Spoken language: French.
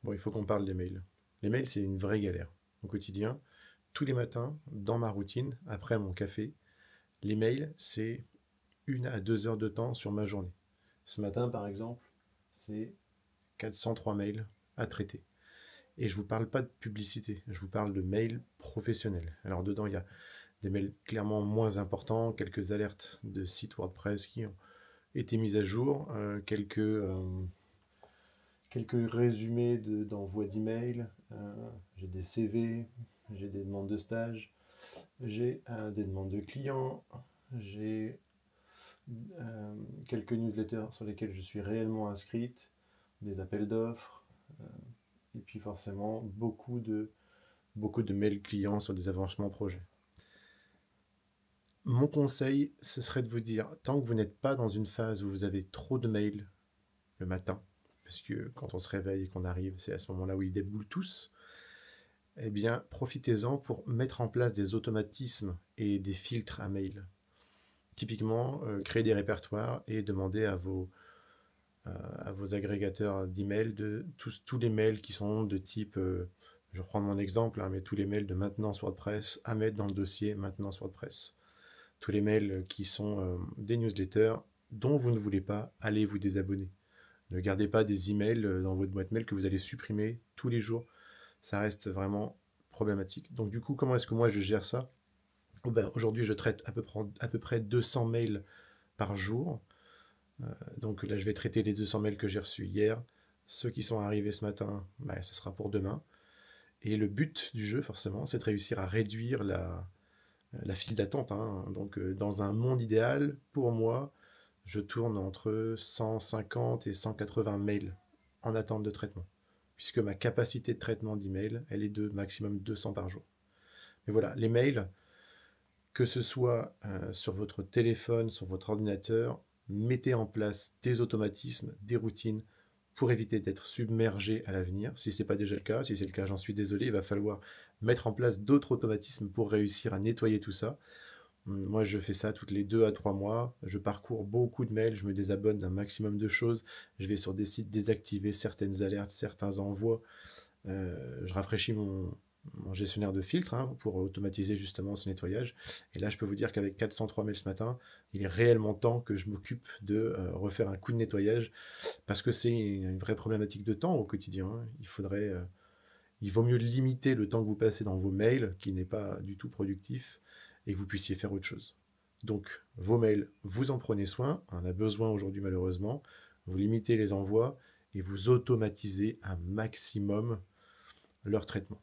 Bon, il faut qu'on parle des mails. Les mails, c'est une vraie galère au quotidien. Tous les matins, dans ma routine, après mon café, les mails, c'est 1 à 2 heures de temps sur ma journée. Ce matin, par exemple, c'est 403 mails à traiter. Et je ne vous parle pas de publicité, je vous parle de mails professionnels. Alors dedans, il y a des mails clairement moins importants, quelques alertes de sites WordPress qui ont été mises à jour, quelques résumés d'envoi d'emails, j'ai des CV, j'ai des demandes de stage, j'ai des demandes de clients, j'ai quelques newsletters sur lesquels je suis réellement inscrite, des appels d'offres, et puis forcément beaucoup de mails clients sur des avancements projets. Mon conseil, ce serait de vous dire, tant que vous n'êtes pas dans une phase où vous avez trop de mails le matin, parce que quand on se réveille et qu'on arrive, c'est à ce moment-là où ils déboulent tous, eh bien, profitez-en pour mettre en place des automatismes et des filtres à mail. Typiquement, créer des répertoires et demander à vos agrégateurs d'emails de tous les mails qui sont de type, je reprends mon exemple, hein, mais tous les mails de maintenance WordPress à mettre dans le dossier maintenance WordPress. Tous les mails qui sont des newsletters dont vous ne voulez pas, allez vous désabonner. Ne gardez pas des emails dans votre boîte mail que vous allez supprimer tous les jours. Ça reste vraiment problématique. Donc du coup, comment est-ce que moi je gère ça? Oh ben, aujourd'hui, je traite à peu près 200 mails par jour. Donc là, je vais traiter les 200 mails que j'ai reçus hier. Ceux qui sont arrivés ce matin, ben, ce sera pour demain. Et le but du jeu, forcément, c'est de réussir à réduire la file d'attente, hein. Donc dans un monde idéal, pour moi, je tourne entre 150 et 180 mails en attente de traitement, puisque ma capacité de traitement d'email, elle est de maximum 200 par jour. Mais voilà, les mails, que ce soit sur votre téléphone, sur votre ordinateur, mettez en place des automatismes, des routines pour éviter d'être submergé à l'avenir. Si ce n'est pas déjà le cas, si c'est le cas, j'en suis désolé, il va falloir mettre en place d'autres automatismes pour réussir à nettoyer tout ça. Moi, je fais ça toutes les 2 à 3 mois. Je parcours beaucoup de mails, je me désabonne d'un maximum de choses. Je vais sur des sites désactiver certaines alertes, certains envois. Je rafraîchis mon gestionnaire de filtres, hein, pour automatiser justement ce nettoyage. Et là, je peux vous dire qu'avec 403 mails ce matin, il est réellement temps que je m'occupe de refaire un coup de nettoyage parce que c'est une vraie problématique de temps au quotidien, hein. Il vaut mieux limiter le temps que vous passez dans vos mails, qui n'est pas du tout productif, et que vous puissiez faire autre chose. Donc, vos mails, vous en prenez soin, on en a besoin aujourd'hui malheureusement, vous limitez les envois et vous automatisez un maximum leur traitement.